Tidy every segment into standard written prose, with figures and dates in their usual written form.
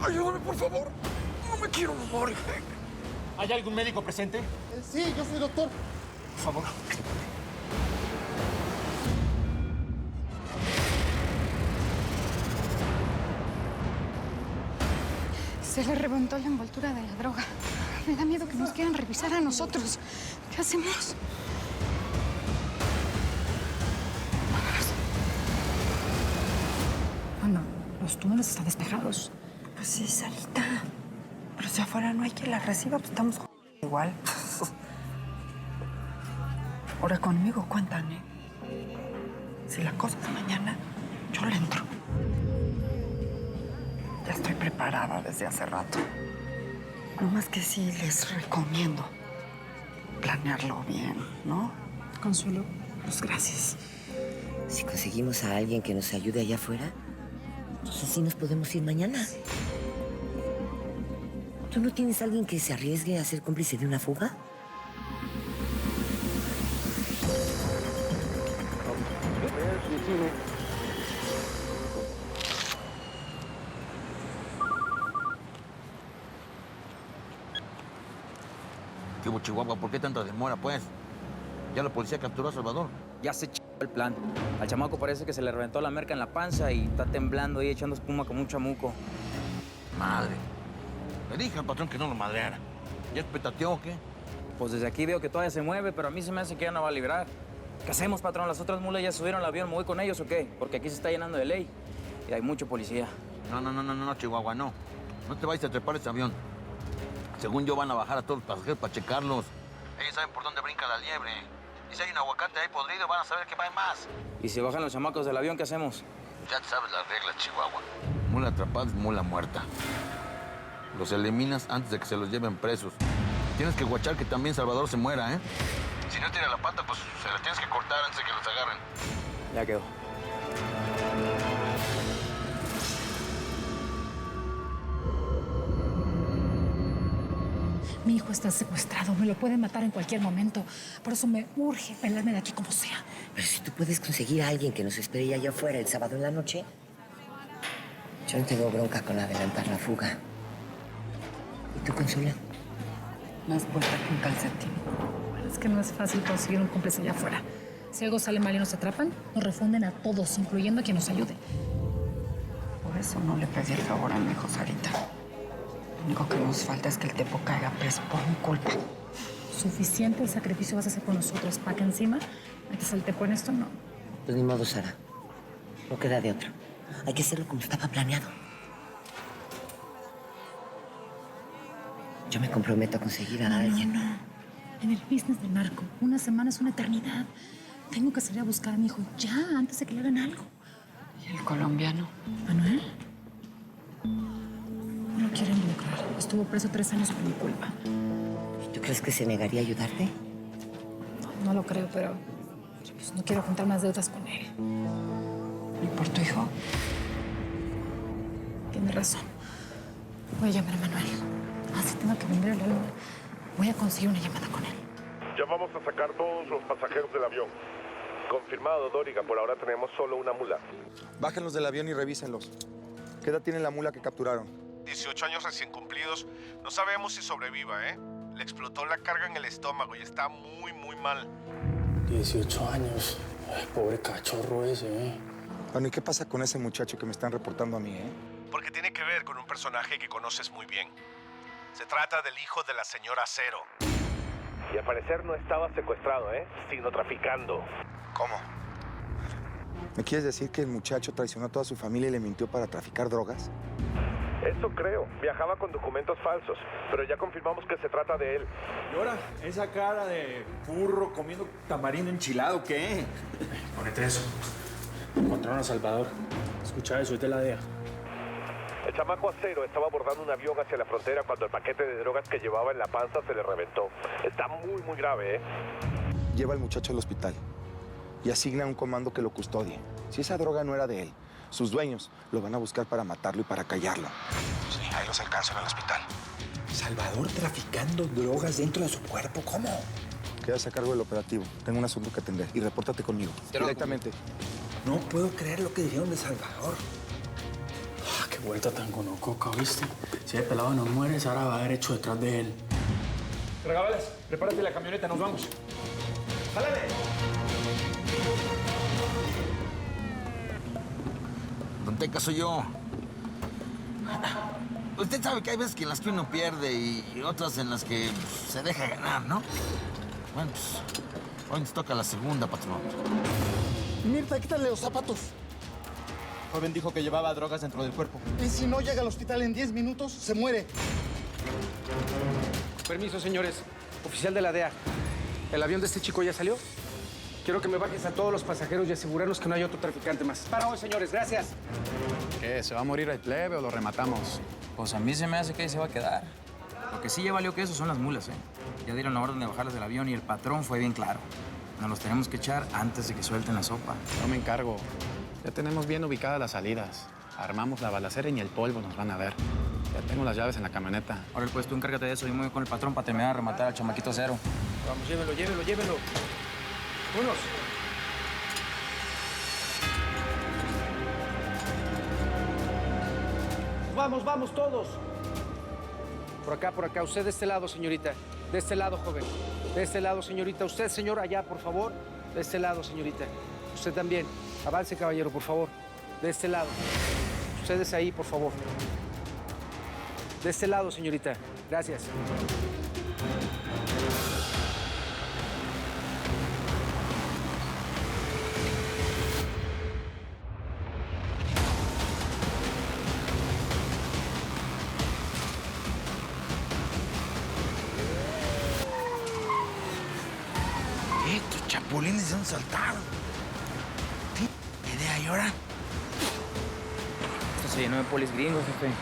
Ayúdame, por favor. No me quiero morir. ¿Hay algún médico presente? Sí, yo soy doctor. Por favor. Se le reventó la envoltura de la droga. Me da miedo que nos quieran revisar a nosotros. ¿Qué hacemos? Bueno, los túneles están despejados. Pues sí, Sarita. Pero si afuera no hay quien la reciba, pues estamos igual. Ahora conmigo cuentan, ¿eh? Si la cosa es mañana, yo le entro. Ya estoy preparada desde hace rato. No más que sí les recomiendo planearlo bien, ¿no? Consuelo, pues gracias. Si conseguimos a alguien que nos ayude allá afuera, entonces sí nos podemos ir mañana. ¿Tú no tienes a alguien que se arriesgue a ser cómplice de una fuga? ¿Qué hubo, Chihuahua? ¿Por qué tanta demora, pues? Ya la policía capturó a Salvador. Ya se el plan. Al chamaco parece que se le reventó la merca en la panza y está temblando ahí echando espuma como un chamuco. Madre. Le dije al patrón que no lo madreara. ¿Ya es petateó o qué? Pues desde aquí veo que todavía se mueve, pero a mí se me hace que ya no va a librar. ¿Qué hacemos, patrón? ¿Las otras mulas ya subieron al avión? ¿Me voy con ellos o qué? Porque aquí se está llenando de ley y hay mucho policía. No, Chihuahua, no. No te vayas a trepar ese avión. Según yo, van a bajar a todos los pasajeros para checarlos. Ellos saben por dónde brinca la liebre. Y si hay un aguacate ahí podrido, van a saber que va más. ¿Y si bajan los chamacos del avión, qué hacemos? Ya te sabes las reglas, Chihuahua. Mula atrapada es mula muerta. Los eliminas antes de que se los lleven presos. Tienes que guachar que también Salvador se muera, ¿eh? Si no tira la pata, pues se la tienes que cortar antes de que los agarren. Ya quedó. Mi hijo está secuestrado, me lo pueden matar en cualquier momento. Por eso me urge pelarme de aquí como sea. Pero si tú puedes conseguir a alguien que nos espere allá afuera el sábado en la noche, yo no tengo bronca con adelantar la fuga. ¿Y tú, Consuelo? Más puesta que un calcetín. Bueno, es que no es fácil conseguir un cómplice allá afuera. Si algo sale mal y nos atrapan, nos refunden a todos, incluyendo a quien nos ayude. Por eso no le pedí el favor a mi hijo, Sarita. Lo único que nos falta es que el Tepo caiga preso por mi culpa. Suficiente sacrificio vas a hacer con nosotros para que encima metes al Tepo en esto, no. Pues ni modo, Sara. No queda de otra. Hay que hacerlo como estaba planeado. Yo me comprometo a conseguir a alguien. No. En el business del narco, una semana es una eternidad. Tengo que salir a buscar a mi hijo ya, antes de que le hagan algo. ¿Y el colombiano? ¿Manuel? No quiere involucrar. Estuvo preso 3 años por mi culpa. ¿Y tú crees que se negaría a ayudarte? No lo creo, pero pues, no quiero juntar más deudas con él. ¿Y por tu hijo? Tiene razón. Voy a llamar a Manuel. Así tengo que vender el alma. Voy a conseguir una llamada con él. Ya vamos a sacar todos los pasajeros del avión. Confirmado, Doriga. Por ahora tenemos solo una mula. Bájenlos del avión y revísenlos. ¿Qué edad tiene la mula que capturaron? 18 años recién cumplidos. No sabemos si sobreviva, ¿eh? Le explotó la carga en el estómago y está muy, muy mal. 18 años. Ay, pobre cachorro ese, ¿eh? Bueno, ¿y qué pasa con ese muchacho que me están reportando a mí, eh? Porque tiene que ver con un personaje que conoces muy bien. Se trata del hijo de la señora Cero. Y al parecer no estaba secuestrado, sino traficando. ¿Cómo? ¿Me quieres decir que el muchacho traicionó a toda su familia y le mintió para traficar drogas? Eso creo. Viajaba con documentos falsos, pero ya confirmamos que se trata de él. ¿Y ahora? ¿Esa cara de burro comiendo tamarindo enchilado qué? Ponete eso. Encontraron a Salvador. Escucha eso, es de la DEA. El chamaco Acero estaba abordando un avión hacia la frontera cuando el paquete de drogas que llevaba en la panza se le reventó. Está muy, muy grave, ¿eh? Lleva al muchacho al hospital y asigna un comando que lo custodie. Si esa droga no era de él, sus dueños lo van a buscar para matarlo y para callarlo. Sí, ahí los alcanzo en el hospital. ¿Salvador traficando drogas dentro de su cuerpo? ¿Cómo? Quedas a cargo del operativo. Tengo un asunto que atender y repórtate conmigo. Directamente. No puedo creer lo que dijeron de Salvador. Ah, qué Vuelta tan conococa, ¿viste? Si el pelado no muere, Sara va derecho detrás de él. Regabales, prepárate la camioneta, nos vamos. ¡Jálale! Don Teca, soy yo. Usted sabe que hay veces que en las que uno pierde y otras en las que se deja ganar, ¿no? Bueno, pues hoy nos toca la segunda, patrón. Mirta, quítale los zapatos. El joven dijo que llevaba drogas dentro del cuerpo. Y si no llega al hospital en 10 minutos, se muere. Permiso, señores. Oficial de la DEA. ¿El avión de este chico ya salió? Quiero que me bajes a todos los pasajeros y asegurarnos que no hay otro traficante más. Para hoy, señores. Gracias. ¿Qué? ¿Se va a morir el plebe o lo rematamos? Pues a mí se me hace que ahí se va a quedar. Lo que sí ya valió que eso son las mulas, ¿eh? Ya dieron la orden de bajarlas del avión y el patrón fue bien claro. Nos los tenemos que echar antes de que suelten la sopa. No me encargo. Ya tenemos bien ubicadas las salidas. Armamos la balacera y ni el polvo nos van a ver. Ya tengo las llaves en la camioneta. Ahora pues tú encárgate de eso y me voy con el patrón para terminar de rematar al chamaquito Cero. Vamos, llévelo, llévelo, llévelo. ¡Vámonos! Vamos, vamos, todos. Por acá. Usted de este lado, señorita. De este lado, joven. De este lado, señorita. Usted, señor, allá, por favor. De este lado, señorita. Usted también. Avance, caballero, por favor. De este lado. Ustedes ahí, por favor. De este lado, señorita. Gracias. Estos chapulines se han saltado. ¿Qué idea hay ahora? Esto se llenó de polis gringos, jefe.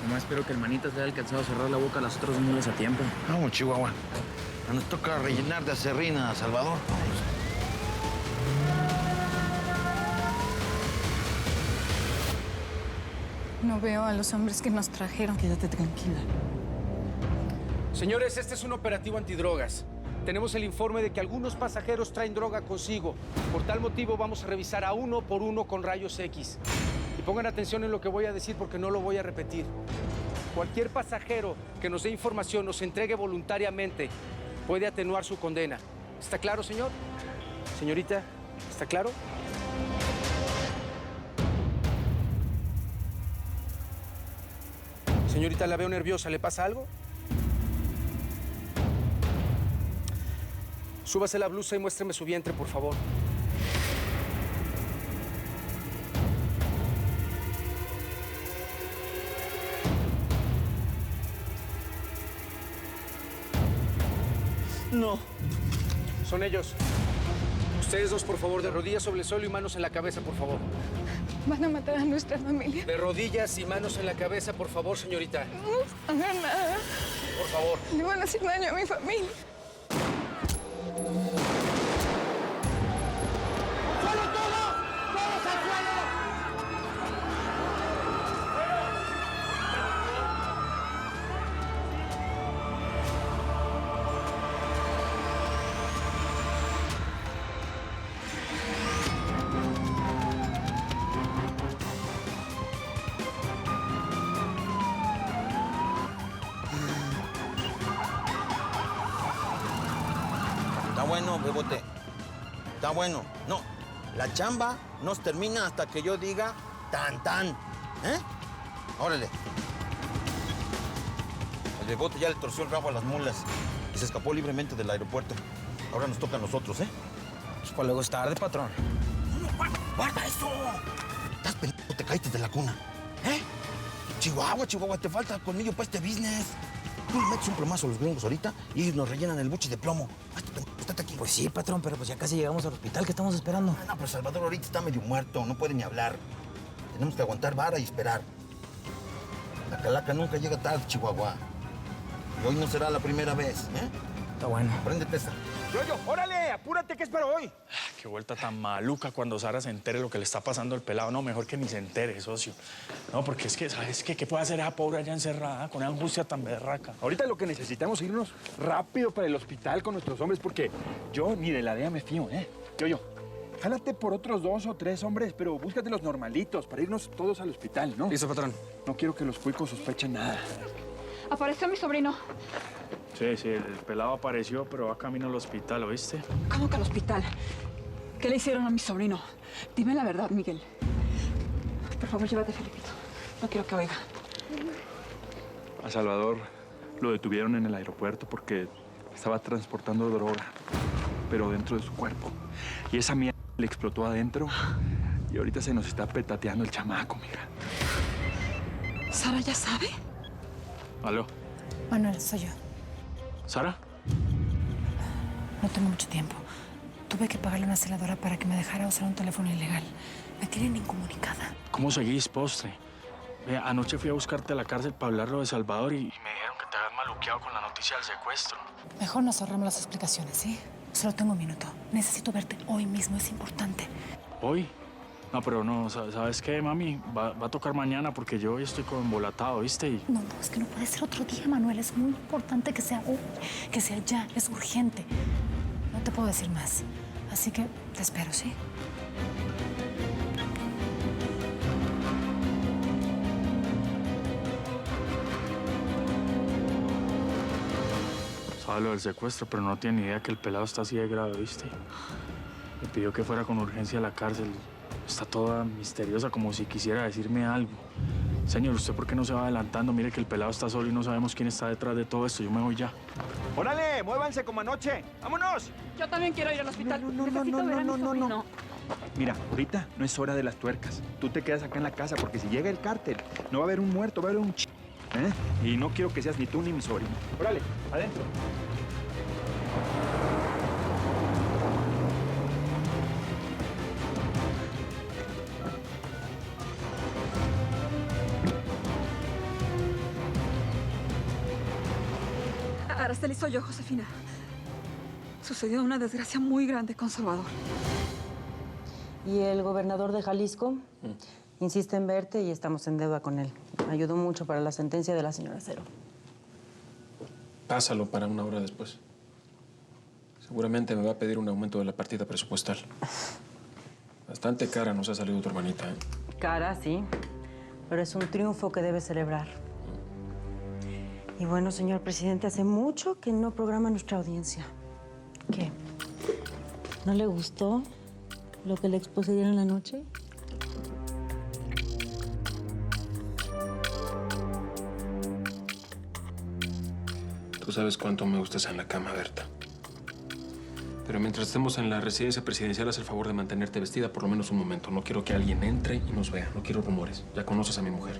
Nomás espero que el manita se haya alcanzado a cerrar la boca a las otras mulas a tiempo. Vamos, Chihuahua. Nos toca rellenar de acerrina a Salvador. No veo a los hombres que nos trajeron. Quédate tranquila. Señores, este es un operativo antidrogas. Tenemos el informe de que algunos pasajeros traen droga consigo. Por tal motivo vamos a revisar a uno por uno con rayos X. Y pongan atención en lo que voy a decir porque no lo voy a repetir. Cualquier pasajero que nos dé información, nos entregue voluntariamente, puede atenuar su condena. ¿Está claro, señor? Señorita, ¿está claro? Señorita, la veo nerviosa. ¿Le pasa algo? Súbase la blusa y muéstreme su vientre, por favor. No. Son ellos. Ustedes dos, por favor, de rodillas sobre el suelo y manos en la cabeza, por favor. Van a matar a nuestra familia. De rodillas y manos en la cabeza, por favor, señorita. No hagan nada. Por favor. Le van a hacer daño a mi familia. ¡Suelo todos! ¡Todos al suelo! Está bueno, Bebote. Está bueno. No, la chamba no se termina hasta que yo diga tan, tan. ¿Eh? Órale. El Bebote ya le torció el rabo a las mulas y se escapó libremente del aeropuerto. Ahora nos toca a nosotros, ¿eh? Pues para luego es tarde, patrón. No, guarda eso. Estás pendejo, te caíste de la cuna. ¿Eh? Chihuahua, te falta colmillo para este business. Tú le metes un plomazo a los gringos ahorita y ellos nos rellenan el buche de plomo. Hazte pendejo, estate aquí. Pues sí, patrón, pero pues ya casi llegamos al hospital. ¿Qué estamos esperando? No, pero Salvador ahorita está medio muerto, no puede ni hablar. Tenemos que aguantar vara y esperar. La calaca nunca llega tarde, Chihuahua. Y hoy no será la primera vez, ¿eh? Está bueno. Préndete esa. Yoyo, órale, apúrate, ¿qué espero hoy? Qué vuelta tan maluca cuando Sara se entere lo que le está pasando al pelado. No, mejor que ni se entere, socio. No, porque es que, ¿sabes qué? ¿Qué puede hacer esa pobre allá encerrada con esa angustia tan berraca? Ahorita lo que necesitamos es irnos rápido para el hospital con nuestros hombres porque yo ni de la DEA me fío, ¿eh? Yoyo, Jálate por otros 2 o 3 hombres, pero búscate los normalitos para irnos todos al hospital, ¿no? Listo, patrón. No quiero que los cuicos sospechen nada. Apareció mi sobrino. Sí, el pelado apareció, pero va camino al hospital, ¿oíste? ¿Cómo que al hospital? ¿Qué le hicieron a mi sobrino? Dime la verdad, Miguel. Por favor, llévate a Felipito. No quiero que oiga. A Salvador lo detuvieron en el aeropuerto porque estaba transportando droga, pero dentro de su cuerpo. Y esa mierda le explotó adentro y ahorita se nos está petateando el chamaco, mira. ¿Sara ya sabe? ¿Aló? Manuel, soy yo. ¿Sara? No tengo mucho tiempo. Tuve que pagarle a una celadora para que me dejara usar un teléfono ilegal. Me tienen incomunicada. ¿Cómo seguís, postre? Anoche fui a buscarte a la cárcel para hablarlo de Salvador y me dijeron que te habías maluqueado con la noticia del secuestro. Mejor nos ahorramos las explicaciones, ¿sí? Solo tengo un minuto. Necesito verte hoy mismo, es importante. ¿Hoy? No, pero no, ¿sabes qué, mami? Va a tocar mañana porque yo hoy estoy como embolatado, ¿viste? No, es que no puede ser otro día, Manuel. Es muy importante que sea hoy, que sea ya. Es urgente. No te puedo decir más. Así que te espero, ¿sí? Sabe lo del secuestro, pero no tiene ni idea que el pelado está así de grave, ¿viste? Me pidió que fuera con urgencia a la cárcel. Está toda misteriosa, como si quisiera decirme algo. Señor, ¿usted por qué no se va adelantando? Mire que el pelado está solo y no sabemos quién está detrás de todo esto. Yo me voy ya. ¡Órale! ¡Muévanse como anoche! ¡Vámonos! Yo también quiero ir al hospital. No. Mira, ahorita no es hora de las tuercas. Tú te quedas acá en la casa porque si llega el cártel, no va a haber un muerto, va a haber un ¿eh? Y no quiero que seas ni tú ni mi sobrino. ¡Órale! ¡Adentro! Araceli, soy yo, Josefina. Sucedió una desgracia muy grande con Salvador. Y el gobernador de Jalisco insiste en verte y estamos en deuda con él. Ayudó mucho para la sentencia de la señora Cero. Pásalo para una hora después. Seguramente me va a pedir un aumento de la partida presupuestal. Bastante cara nos ha salido tu hermanita, ¿eh? Cara, sí, pero es un triunfo que debe celebrar. Y bueno, señor presidente, hace mucho que no programa nuestra audiencia. ¿Qué? ¿No le gustó lo que le expusieron en la noche? Tú sabes cuánto me gustas en la cama, Berta. Pero mientras estemos en la residencia presidencial, haz el favor de mantenerte vestida por lo menos un momento. No quiero que alguien entre y nos vea. No quiero rumores. Ya conoces a mi mujer.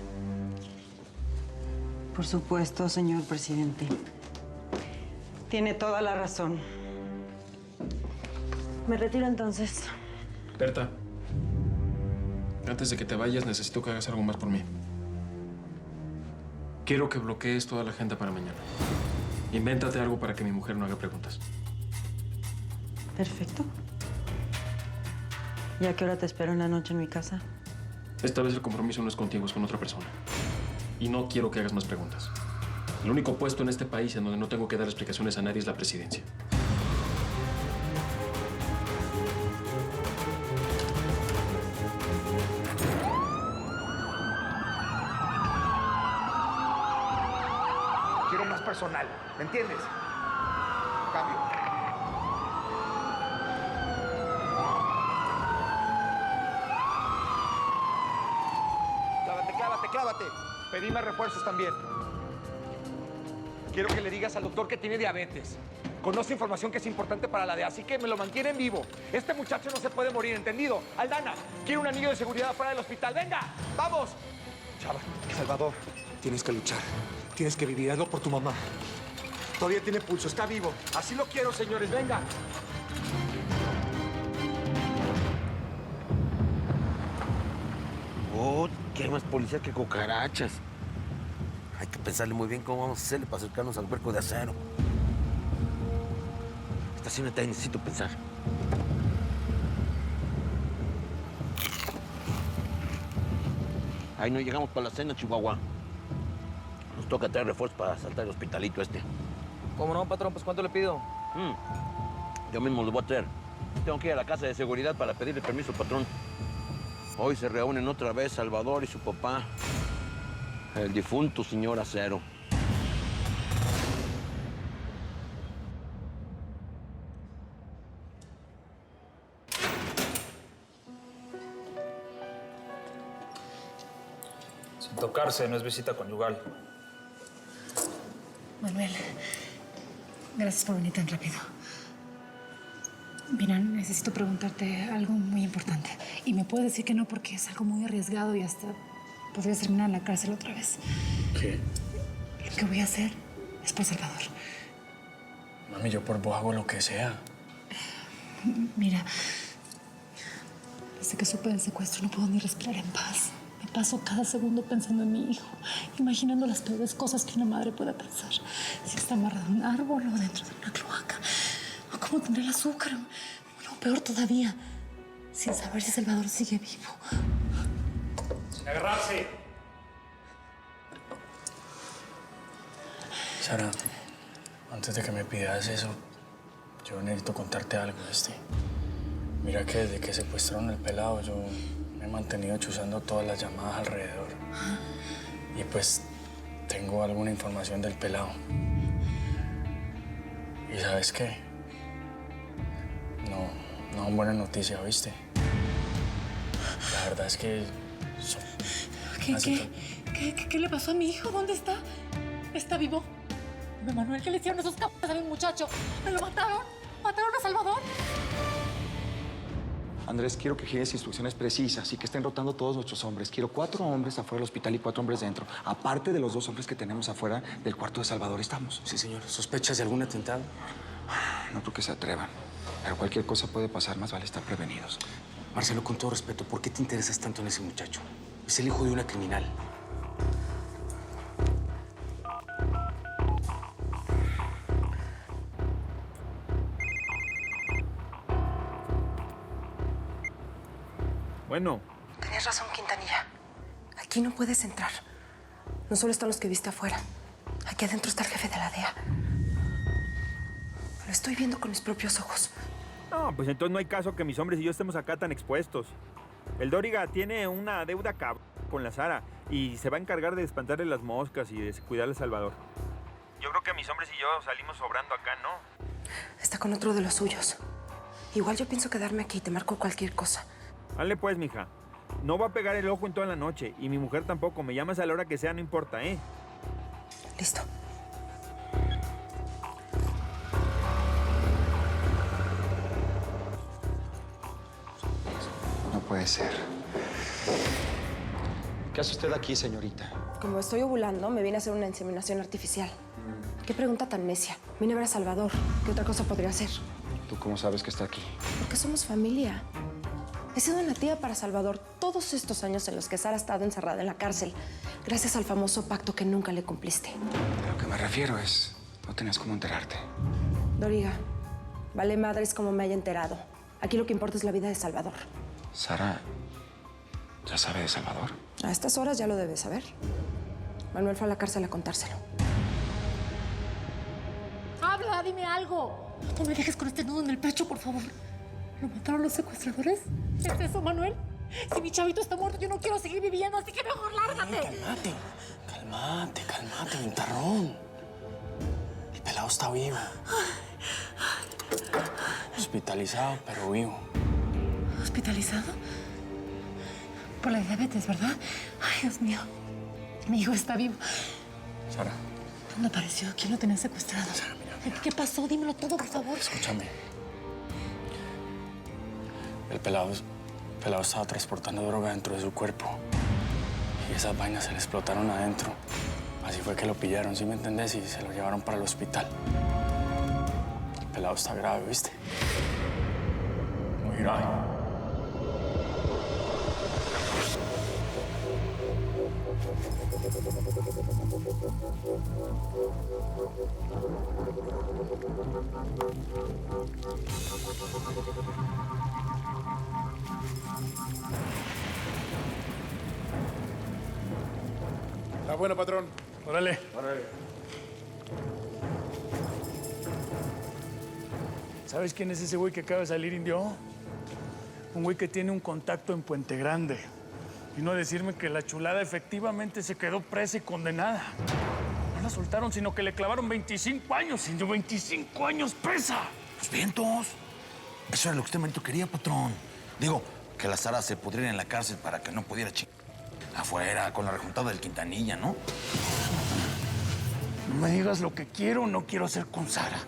Por supuesto, señor presidente. Tiene toda la razón. Me retiro entonces. Berta, antes de que te vayas, necesito que hagas algo más por mí. Quiero que bloquees toda la agenda para mañana. Invéntate algo para que mi mujer no haga preguntas. Perfecto. ¿Y a qué hora te espero en la noche en mi casa? Esta vez el compromiso no es contigo, es con otra persona. Y no quiero que hagas más preguntas. El único puesto en este país en donde no tengo que dar explicaciones a nadie es la presidencia. Quiero más personal, ¿me entiendes? Cambio. Clávate. Pedí más refuerzos también. Quiero que le digas al doctor que tiene diabetes. Conoce información que es importante para la DEA, así que me lo mantienen vivo. Este muchacho no se puede morir, ¿entendido? Aldana, quiero un anillo de seguridad fuera del hospital. ¡Venga! ¡Vamos! Chava, Salvador, tienes que luchar. Tienes que vivir. Hazlo por tu mamá. Todavía tiene pulso, está vivo. Así lo quiero, señores. ¡Venga! Oh, que hay más policía que cucarachas. Hay que pensarle muy bien cómo vamos a hacerle para acercarnos al huerco de acero. Estacionate ahí, necesito pensar. Ahí no llegamos para la cena, Chihuahua. Nos toca traer refuerzos para saltar el hospitalito este. ¿Cómo no, patrón? Pues, ¿cuánto le pido? Yo mismo lo voy a traer. Tengo que ir a la casa de seguridad para pedirle permiso al patrón. Hoy se reúnen otra vez Salvador y su papá, el difunto señor Acero. Sin tocarse, no es visita conyugal. Manuel, gracias por venir tan rápido. Mira, necesito preguntarte algo muy importante. Y me puedes decir que no porque es algo muy arriesgado y hasta podrías terminar en la cárcel otra vez. ¿Qué? Lo que voy a hacer es por Salvador. Mami, yo por vos hago lo que sea. Mira, desde que supe del secuestro no puedo ni respirar en paz. Me paso cada segundo pensando en mi hijo, imaginando las peores cosas que una madre pueda pensar. Si está amarrado a un árbol o dentro de una cloaca. O cómo tendrá el azúcar. O peor todavía, sin saber si Salvador sigue vivo. Sin agarrarse. Sara, antes de que me pidas eso, yo necesito contarte algo, Mira que desde que secuestraron el pelado, yo me he mantenido chuzando todas las llamadas alrededor. Y pues tengo alguna información del pelado. ¿Y sabes qué? No, buena noticia, ¿viste? La verdad es que... ¿Qué le pasó a mi hijo? ¿Dónde está? ¿Está vivo? Manuel, ¿qué le hicieron esos cabrones a mi muchacho? ¿Me lo mataron? ¿Mataron a Salvador? Andrés, quiero que gires instrucciones precisas y que estén rotando todos nuestros hombres. Quiero 4 hombres afuera del hospital y 4 hombres dentro. Aparte de los 2 hombres que tenemos afuera del cuarto de Salvador. ¿Estamos? Sí, señor. ¿Sospechas de algún atentado? No creo que se atrevan. Pero cualquier cosa puede pasar, más vale estar prevenidos. Marcelo, con todo respeto, ¿por qué te interesas tanto en ese muchacho? Es el hijo de una criminal. Bueno. Tenías razón, Quintanilla. Aquí no puedes entrar. No solo están los que viste afuera. Aquí adentro está el jefe de la DEA. Lo estoy viendo con mis propios ojos. No, pues entonces no hay caso que mis hombres y yo estemos acá tan expuestos. El Dóriga tiene una deuda con la Sara y se va a encargar de espantarle las moscas y de cuidar al Salvador. Yo creo que mis hombres y yo salimos sobrando acá, ¿no? Está con otro de los suyos. Igual yo pienso quedarme aquí y te marco cualquier cosa. Dale pues, mija. No va a pegar el ojo en toda la noche y mi mujer tampoco. Me llamas a la hora que sea, no importa, ¿eh? Listo. No puede ser. ¿Qué hace usted aquí, señorita? Como estoy ovulando, me vine a hacer una inseminación artificial. ¿Qué pregunta tan necia? Vine a ver a Salvador. ¿Qué otra cosa podría hacer? ¿Tú cómo sabes que está aquí? Porque somos familia. He sido una tía para Salvador todos estos años en los que Sara ha estado encerrada en la cárcel, gracias al famoso pacto que nunca le cumpliste. A lo que me refiero es, no tenías cómo enterarte. Doriga, vale madres como me haya enterado. Aquí lo que importa es la vida de Salvador. Sara, ¿ya sabe de Salvador? A estas horas ya lo debes saber. Manuel fue a la cárcel a contárselo. ¡Habla! ¡Dime algo! No me dejes con este nudo en el pecho, por favor. ¿Lo mataron los secuestradores? ¿Es eso, Manuel? Si mi chavito está muerto, yo no quiero seguir viviendo, así que mejor lárgate. Cálmate, ventarrón. El pelado está vivo. Hospitalizado, pero vivo. ¿Hospitalizado? Por la diabetes, ¿verdad? Ay, Dios mío. Mi hijo está vivo. Sara. ¿Dónde apareció? ¿Quién lo tenía secuestrado? Sara, mira. ¿Qué pasó? Dímelo todo, por favor. Escúchame. El pelado estaba transportando droga dentro de su cuerpo. Y esas vainas se le explotaron adentro. Así fue que lo pillaron, ¿sí me entendés? Y se lo llevaron para el hospital. El pelado está grave, ¿viste? Muy grave. Está bueno, patrón. Órale. ¿Sabes quién es ese güey que acaba de salir, indio? Un güey que tiene un contacto en Puente Grande. Y no decirme que la chulada efectivamente se quedó presa y condenada. No la soltaron, sino que le clavaron 25 años, indio, 25 años presa. Pues vientos. Eso era lo que usted momento quería, patrón. Digo, que la Sara se pudriera en la cárcel para que no pudiera afuera, con la rejuntada del Quintanilla, ¿no? No me digas lo que quiero o no quiero hacer con Sara.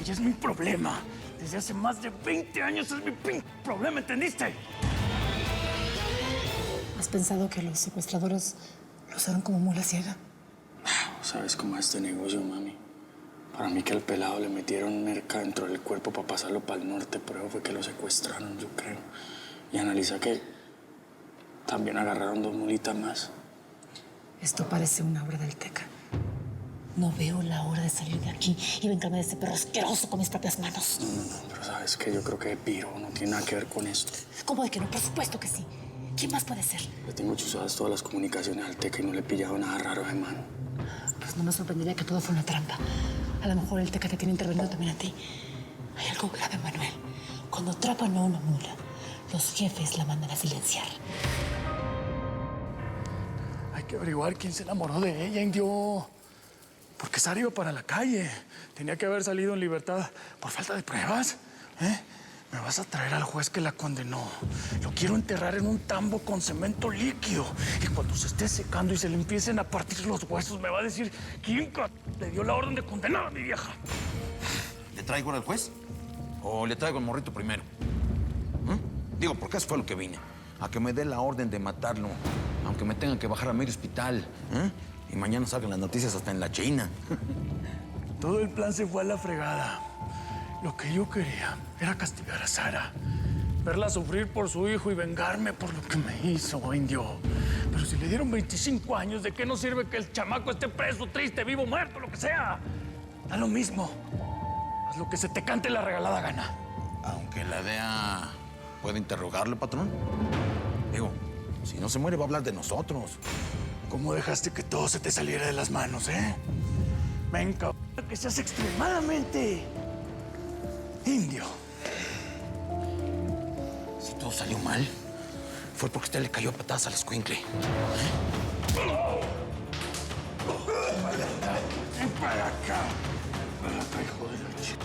Ella es mi problema. Desde hace más de 20 años es mi problema, ¿entendiste? ¿Has pensado que los secuestradores lo usaron como mula ciega? ¿Sabes cómo es este negocio, mami? Para mí que al pelado le metieron merca dentro del cuerpo para pasarlo para el norte, por eso fue que lo secuestraron, yo creo. Y analiza que también agarraron 2 mulitas más. Esto parece una obra del Teca. No veo la hora de salir de aquí y vengarme de ese perro asqueroso con mis propias manos. No, pero sabes que yo creo que Piro no tiene nada que ver con esto. ¿Cómo de que no? Por supuesto que sí. ¿Quién más puede ser? Le tengo chuzadas todas las comunicaciones al Teca y no le he pillado nada raro de mano. Pues no me sorprendería que todo fue una trampa. A lo mejor el Teca te tiene intervenido también a ti. Hay algo grave, Manuel. Cuando atrapan a una mula, los jefes la mandan a silenciar. Hay que averiguar quién se enamoró de ella, indio. Porque Sara iba para la calle. Tenía que haber salido en libertad por falta de pruebas. Me vas a traer al juez que la condenó. Lo quiero enterrar en un tambo con cemento líquido. Y cuando se esté secando y se le empiecen a partir los huesos, me va a decir quién le dio la orden de condenar a mi vieja. ¿Le traigo al juez? ¿O le traigo al morrito primero? Digo, porque eso fue lo que vine. A que me dé la orden de matarlo. Aunque me tengan que bajar a medio hospital. Y mañana salgan las noticias hasta en la China. Todo el plan se fue a la fregada. Lo que yo quería era castigar a Sara. Verla sufrir por su hijo y vengarme por lo que me hizo, indio. Pero si le dieron 25 años, ¿de qué nos sirve que el chamaco esté preso, triste, vivo, muerto, lo que sea? Da lo mismo. Haz lo que se te cante la regalada gana. Aunque la DEA puede interrogarle, patrón. Digo, si no se muere va a hablar de nosotros. ¿Cómo dejaste que todo se te saliera de las manos, Me encanta que seas extremadamente indio. Si todo salió mal, fue porque usted le cayó a patadas al escuincle. ¡Ven para acá! Hijo de la chica.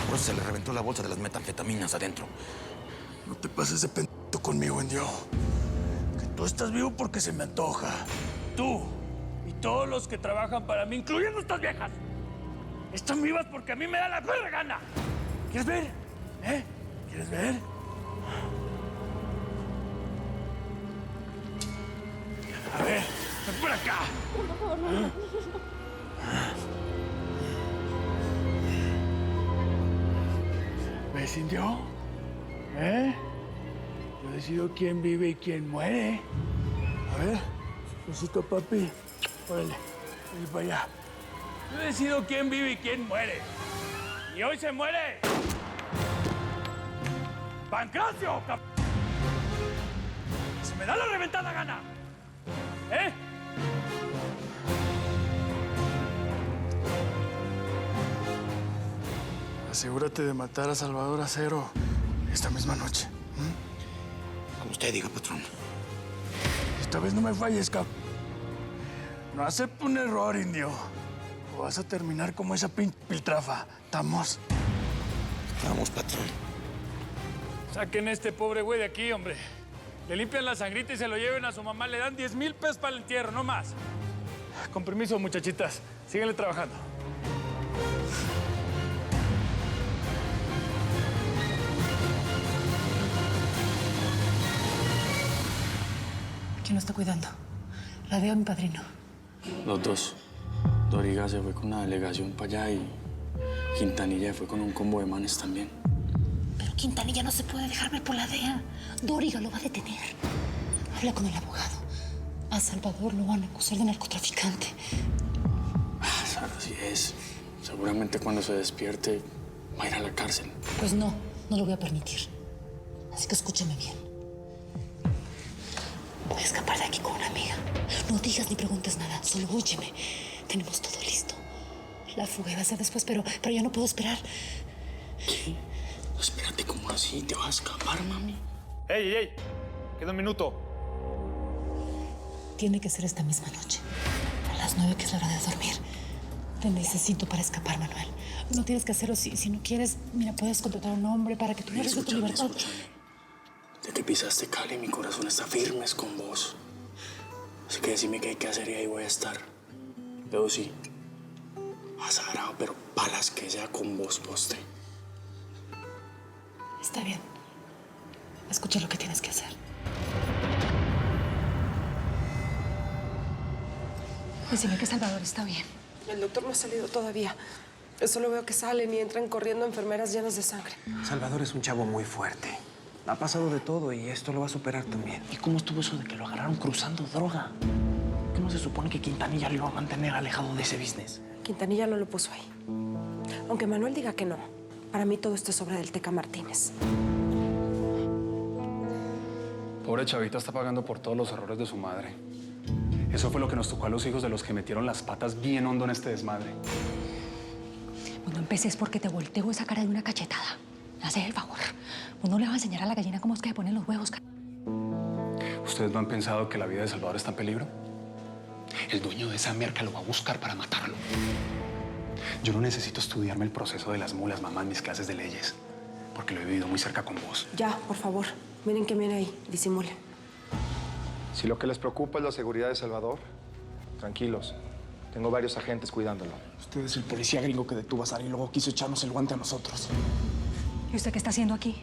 Por eso se le reventó la bolsa de las metanfetaminas adentro. No te pases de pendejo conmigo, indio. Que tú estás vivo porque se me antoja. Tú y todos los que trabajan para mí, incluyendo estas viejas, están vivas porque a mí me da la perra gana. ¿Quieres ver? ¿Quieres ver? A ver, ven por acá. ¿Ves, indio? Yo decido quién vive y quién muere. A ver, necesito papi. Órale, ven para allá. Yo decido quién vive y quién muere. Y hoy se muere Pancracio, Se me da la reventada gana. Asegúrate de matar a Salvador Acero esta misma noche. Como usted diga, patrón. Esta vez no me falles, No acepto un error, indio. O vas a terminar como esa piltrafa. ¿Estamos? Vamos, patrón. Saquen a este pobre güey de aquí, hombre. Le limpian la sangrita y se lo lleven a su mamá. Le dan 10,000 pesos para el entierro, no más. Con permiso, muchachitas. Síguenle trabajando. ¿Quién lo está cuidando? La DEA o mi padrino. Los dos. Doriga se fue con una delegación para allá y Quintanilla fue con un combo de manes también. Pero Quintanilla no se puede dejar ver por la DEA. Doriga lo va a detener. Habla con el abogado. A Salvador lo van a acusar de narcotraficante. Así es. Seguramente cuando se despierte va a ir a la cárcel. Pues no lo voy a permitir. Así que escúchame bien. Voy a escapar de aquí con una amiga. No digas ni preguntes nada, solo óyeme. Tenemos todo listo. La fuga iba a ser después, pero ya no puedo esperar. ¿Qué? No, espérate, ¿cómo así? ¿Te vas a escapar, mami? ¡Ey! Queda un minuto. Tiene que ser esta misma noche. A las 9, que es la hora de dormir. Te necesito para escapar, Manuel. No tienes que hacerlo si no quieres. Mira, puedes contratar a un hombre para que tú le de tu libertad. De que pisaste Cali, mi corazón está firme con vos. Así que decime qué hay que hacer y ahí voy a estar. Pero sí, azarado, pero palas que sea con vos, poste. Está bien. Escucha lo que tienes que hacer. Decime que Salvador está bien. El doctor no ha salido todavía. Solo veo que salen y entran corriendo enfermeras llenas de sangre. Salvador es un chavo muy fuerte. Ha pasado de todo y esto lo va a superar también. ¿Y cómo estuvo eso de que lo agarraron cruzando droga? ¿Qué no se supone que Quintanilla lo iba a mantener alejado de ese business? Quintanilla no lo puso ahí. Aunque Manuel diga que no, para mí todo esto es obra del Teca Martínez. Pobre chavita está pagando por todos los errores de su madre. Eso fue lo que nos tocó a los hijos de los que metieron las patas bien hondo en este desmadre. Cuando empeces porque te volteo esa cara de una cachetada. Me haces el favor. Pues no le vas a enseñar a la gallina cómo es que se ponen los huevos. ¿Ustedes no han pensado que la vida de Salvador está en peligro? El dueño de esa merca lo va a buscar para matarlo. Yo no necesito estudiarme el proceso de las mulas, mamá, en mis clases de leyes, porque lo he vivido muy cerca con vos. Ya, por favor. Miren que viene ahí. Disimulen. Si lo que les preocupa es la seguridad de Salvador, tranquilos. Tengo varios agentes cuidándolo. Usted es el policía gringo que detuvo a Sara y luego quiso echarnos el guante a nosotros. ¿Y usted qué está haciendo aquí?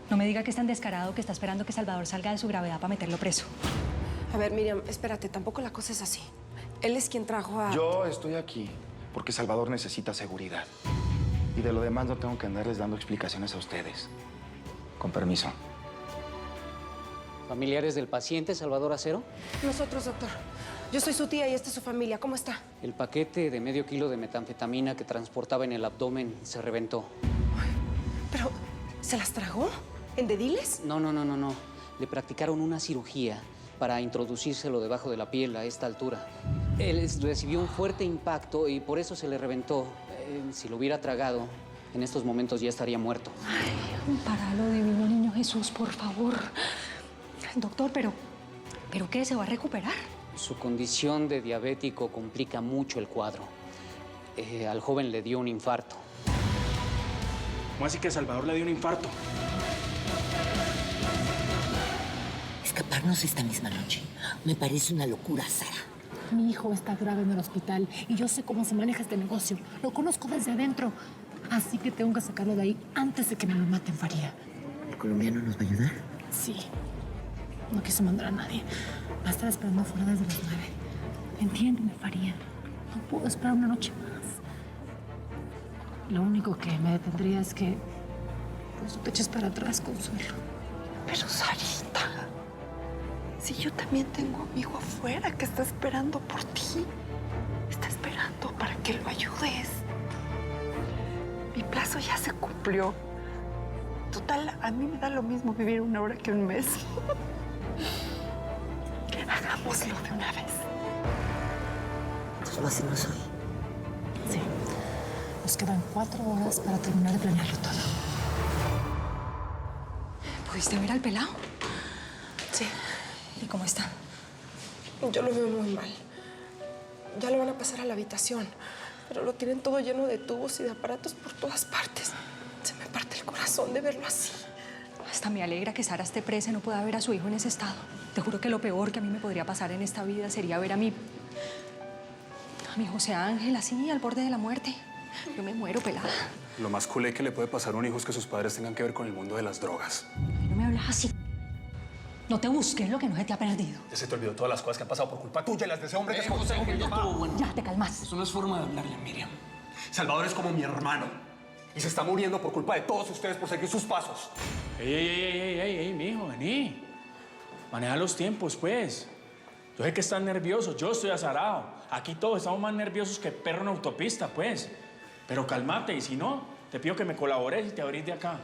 No me diga que es tan descarado que está esperando que Salvador salga de su gravedad para meterlo preso. A ver, Miriam, espérate. Tampoco la cosa es así. Él es quien trajo a... Yo estoy aquí porque Salvador necesita seguridad. Y de lo demás no tengo que andarles dando explicaciones a ustedes. Con permiso. ¿Familiares del paciente, Salvador Acero? Nosotros, doctor. Yo soy su tía y esta es su familia. ¿Cómo está? El paquete de medio kilo de metanfetamina que transportaba en el abdomen se reventó. ¿Pero se las tragó? ¿En dediles? No. Le practicaron una cirugía para introducírselo debajo de la piel a esta altura. Él recibió un fuerte impacto y por eso se le reventó. Si lo hubiera tragado, en estos momentos ya estaría muerto. Ay, amparalo, divino niño Jesús, por favor. Doctor, ¿pero qué? ¿Se va a recuperar? Su condición de diabético complica mucho el cuadro. Al joven le dio un infarto. ¿Cómo así que Salvador le dio un infarto? Escaparnos esta misma noche. Me parece una locura, Sara. Mi hijo está grave en el hospital y yo sé cómo se maneja este negocio. Lo conozco desde adentro. Así que tengo que sacarlo de ahí antes de que me lo maten, Faría. ¿El colombiano nos va a ayudar? Sí. No quiso mandar a nadie. Va a estar esperando afuera desde las 9. Entiéndeme, Faría. No puedo esperar una noche más. Lo único que me detendría es que pues, tú te eches para atrás, Consuelo. Pero, Sarita, si yo también tengo un amigo afuera que está esperando por ti. Está esperando para que lo ayudes. Mi plazo ya se cumplió. Total, a mí me da lo mismo vivir una hora que un mes. Hagámoslo de una vez. Entonces lo hacemos hoy. Sí. Nos quedan 4 horas para terminar de planearlo todo. ¿Pudiste ver al pelado? Sí. ¿Y cómo está? Yo lo veo muy mal. Ya lo van a pasar a la habitación, pero lo tienen todo lleno de tubos y de aparatos por todas partes. Se me parte el corazón de verlo así. Hasta me alegra que Sara esté presa y no pueda ver a su hijo en ese estado. Te juro que lo peor que a mí me podría pasar en esta vida sería ver a mi José Ángel así, al borde de la muerte. Yo me muero pelada. Lo más culé que le puede pasar a un hijo es que sus padres tengan que ver con el mundo de las drogas. No me hablas así. No te busques lo que no se te ha perdido. Ya se te olvidó todas las cosas que han pasado por culpa tuya y las de ese hombre que es José Ángel, ya estuvo bueno. Ya, te calmas. Eso no es forma de hablarle a Miriam. Salvador es como mi hermano. Y se está muriendo por culpa de todos ustedes por seguir sus pasos. Ey, mijo, vení. Maneja los tiempos, pues. Yo sé que estás nervioso, yo estoy azarado. Aquí todos estamos más nerviosos que perro en autopista, pues. Pero cálmate, y si no, te pido que me colabores y te abrís de acá.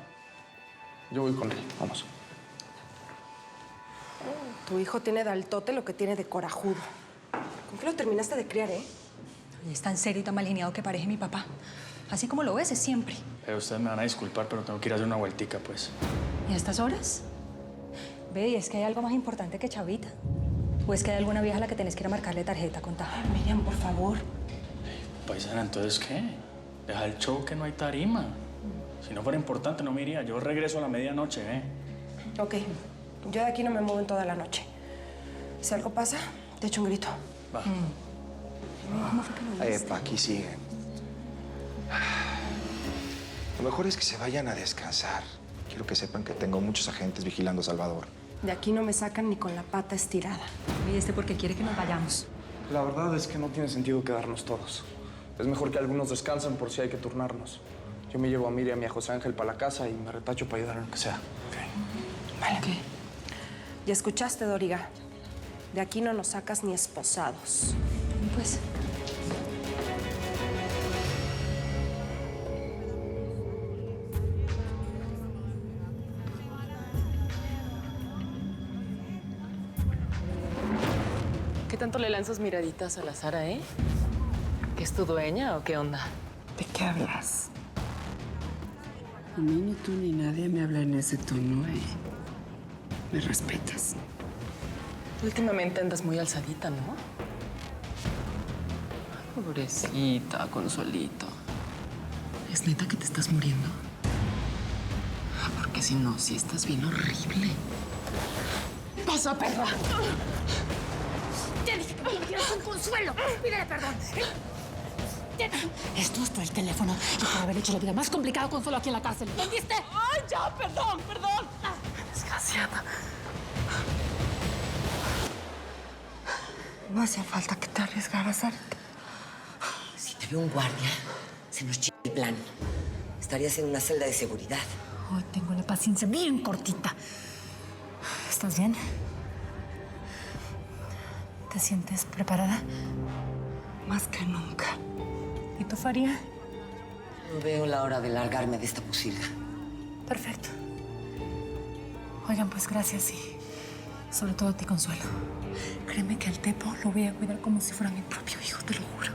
Yo voy con él, vamos. Tu hijo tiene de altote lo que tiene de corajudo. ¿Con qué lo terminaste de criar, Es tan serio y tan mal geniado que parece mi papá. Así como lo ves, es siempre. Ustedes me van a disculpar, pero tengo que ir a hacer una vueltica, pues. ¿Y a estas horas? Ve, ¿y es que hay algo más importante que Chavita? ¿O es que hay alguna vieja a la que tenés que ir a marcarle tarjeta? Contá. Miriam, por favor. Paisana, ¿entonces qué? Deja el show que no hay tarima. Si no fuera importante, no me iría. Yo regreso a la medianoche, ¿eh? Ok, yo de aquí no me muevo en toda la noche. Si algo pasa, te echo un grito. Va. Epa, aquí sigue. Lo mejor es que se vayan a descansar. Quiero que sepan que tengo muchos agentes vigilando a Salvador. De aquí no me sacan ni con la pata estirada. ¿Y porque quiere que nos vayamos? La verdad es que no tiene sentido quedarnos todos. Es mejor que algunos descansen por si hay que turnarnos. Yo me llevo a Miriam y a José Ángel para la casa y me retacho para ayudar en lo que sea. Vale. Okay. Ya escuchaste, Doriga. De aquí no nos sacas ni esposados. Pues... ¿Qué tanto le lanzas miraditas a la Sara, eh? ¿Que es tu dueña o qué onda? ¿De qué hablas? A mí ni tú ni nadie me habla en ese tono, ¿eh? ¿Me respetas? Últimamente andas muy alzadita, ¿no? Pobrecita, Consuelito. ¿Es neta que te estás muriendo? Porque si no, sí estás bien horrible. ¡Pasa, perra! Te dije que me metieras con Consuelo. Pídele perdón. Esto es por el teléfono y por haber hecho la vida más complicada a Consuelo aquí en la cárcel. ¿Entendiste? ¡Ay, ya! ¡Perdón, perdón! Desgraciada. No hacía falta que te arriesgaras, Sarita. Si te ve un guardia, se nos chinga el plan. Estarías en una celda de seguridad. Hoy tengo la paciencia bien cortita. ¿Estás bien? ¿Te sientes preparada? Más que nunca. ¿Y tú, Faría? No veo la hora de largarme de esta posilga. Perfecto. Oigan, pues gracias y sobre todo a ti, Consuelo. Créeme que al Tepo lo voy a cuidar como si fuera mi propio hijo, te lo juro.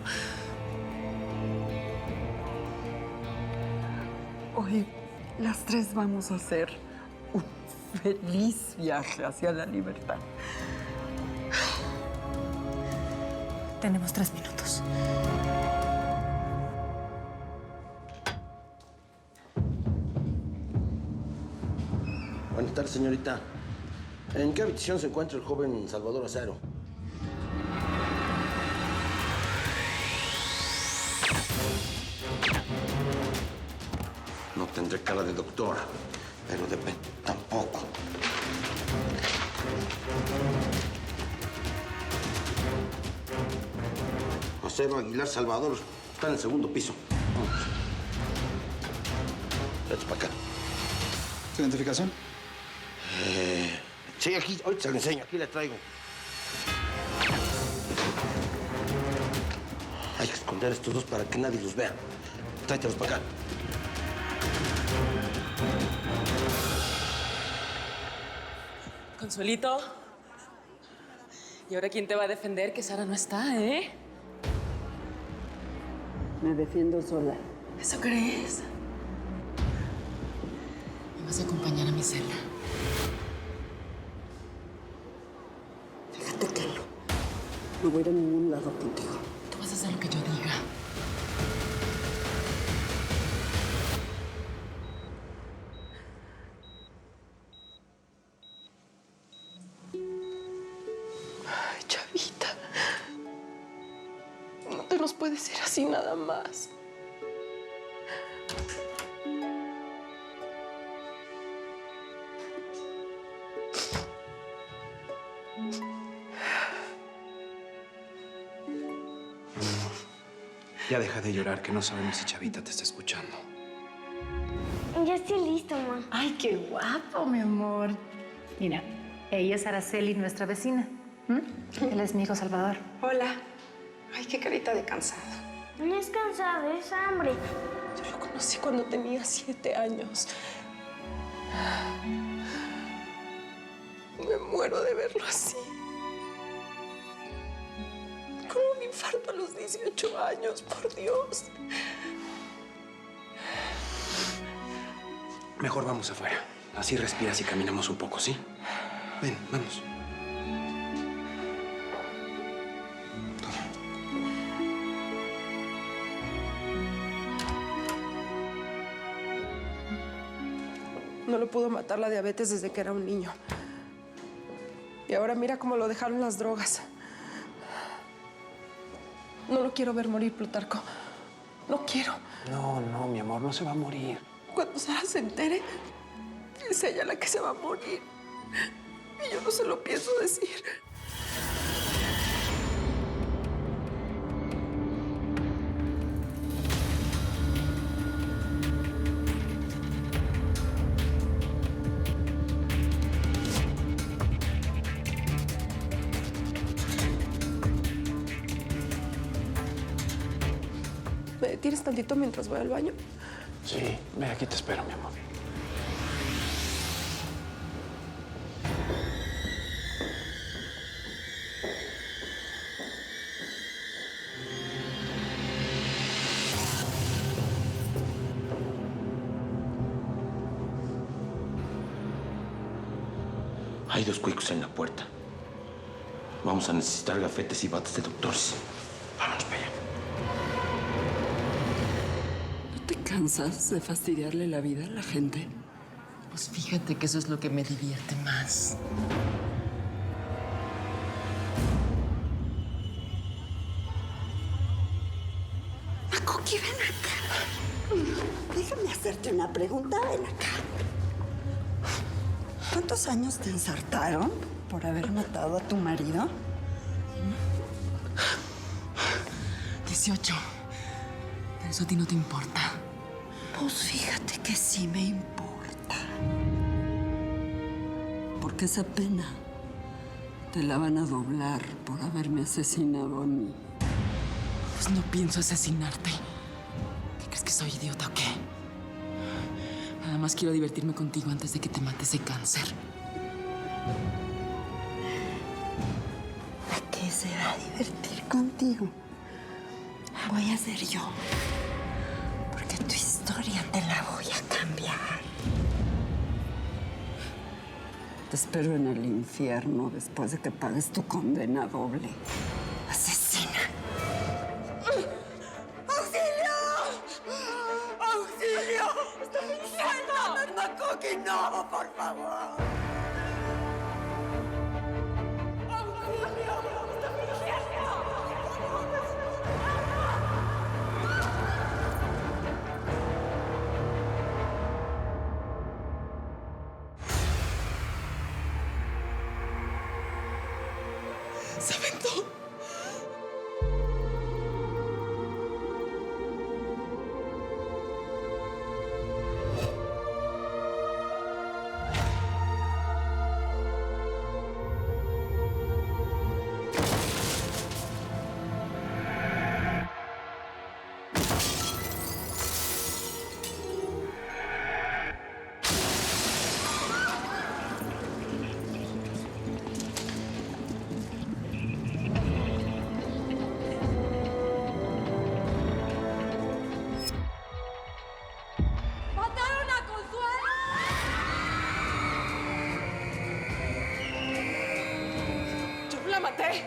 Hoy las tres vamos a hacer un feliz viaje hacia la libertad. Tenemos 3 minutos. Buenas tardes, señorita. ¿En qué habitación se encuentra el joven Salvador Acero? No tendré cara de doctora, pero de tampoco. Acero Aguilar Salvador está en el segundo piso. Vamos. Vete para acá. ¿Tu identificación? Sí, aquí, ahorita se lo enseño, aquí la traigo. Hay que esconder a estos dos para que nadie los vea. Tráetelos para acá. Consuelito. ¿Y ahora quién te va a defender? Que Sara no está, ¿eh? Me defiendo sola. ¿Eso crees? Me vas a acompañar a mi celda. Fíjate que no voy a ir a ningún lado contigo. Tú vas a hacer lo que yo diga. Ay, Chavita. No te nos puedes ir así nada más. Ya deja de llorar, que no sabemos si Chavita te está escuchando. Ya estoy listo, mamá. Ay, qué guapo, mi amor. Mira, ella es Araceli, nuestra vecina. Él es mi hijo Salvador. Hola. Ay, qué carita de cansado. No es cansado, es hambre. Yo lo conocí cuando tenía 7 años. Me muero de verlo así. Con un infarto a los 18 años, por Dios. Mejor vamos afuera. Así respiras y caminamos un poco, ¿sí? Ven, vamos. No lo pudo matar la diabetes desde que era un niño. Y ahora mira cómo lo dejaron las drogas. No lo quiero ver morir, Plutarco. No quiero. No, no, mi amor, no se va a morir. Cuando Sara se entere, es ella la que se va a morir. Y yo no se lo pienso decir. ¿Me detienes tantito mientras voy al baño? Sí, ven, aquí te espero, mi amor. Hay 2 cuicos en la puerta. Vamos a necesitar gafetes y batas de doctores. Vámonos para allá. ¿No te cansas de fastidiarle la vida a la gente? Pues fíjate que eso es lo que me divierte más. Makoki, ven acá. Déjame hacerte una pregunta. Ven acá. ¿Cuántos años te ensartaron por haber matado a tu marido? 18. Pero eso a ti no te importa. Pues fíjate que sí me importa. Porque esa pena te la van a doblar por haberme asesinado a mí. Pues no pienso asesinarte. ¿Qué crees que soy idiota o qué? Nada más quiero divertirme contigo antes de que te mates de cáncer. ¿A qué se va a divertir contigo? Voy a ser yo. Porque tu historia te la voy a cambiar. Te espero en el infierno después de que pagues tu condena doble. Asesina. ¡Auxilio! ¡Auxilio! ¡Suéltame, Makoki! ¡No, por favor! ¡Se aventó! ¡Mataron a Consuelo! Yo no la maté.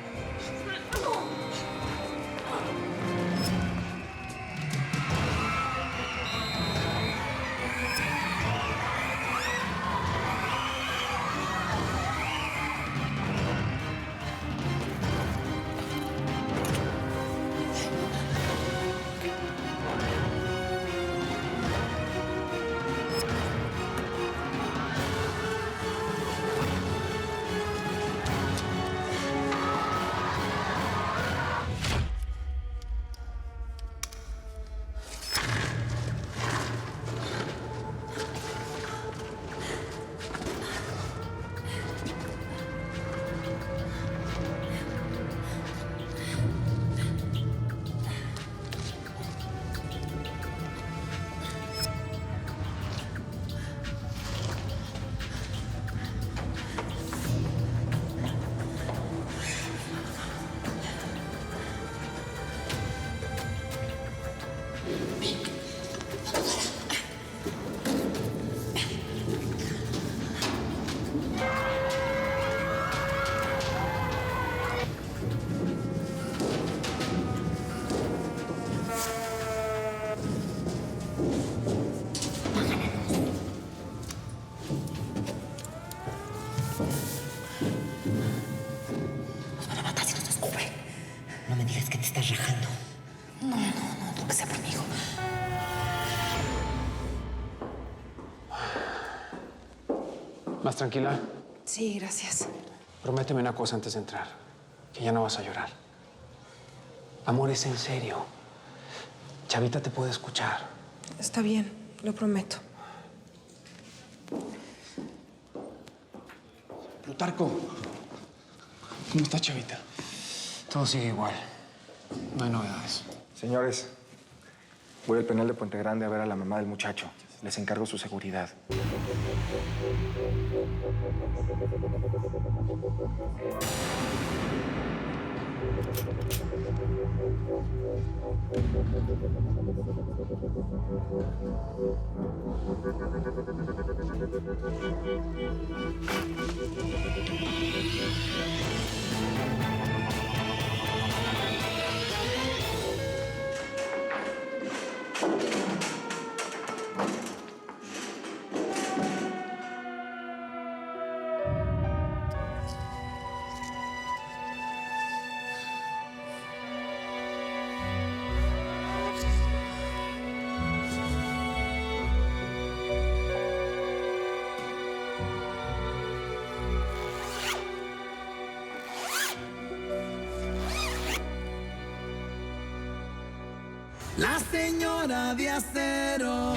me digas que te estás rajando. No, que sea por mi hijo. ¿Más tranquila? Sí, gracias. Prométeme una cosa antes de entrar, que ya no vas a llorar. Amor, es en serio. Chavita te puede escuchar. Está bien, lo prometo. Plutarco, ¿cómo está Chavita? Todo sigue igual. No hay novedades. Señores, voy al penal de Puente Grande a ver a la mamá del muchacho. Les encargo su seguridad. La señora de acero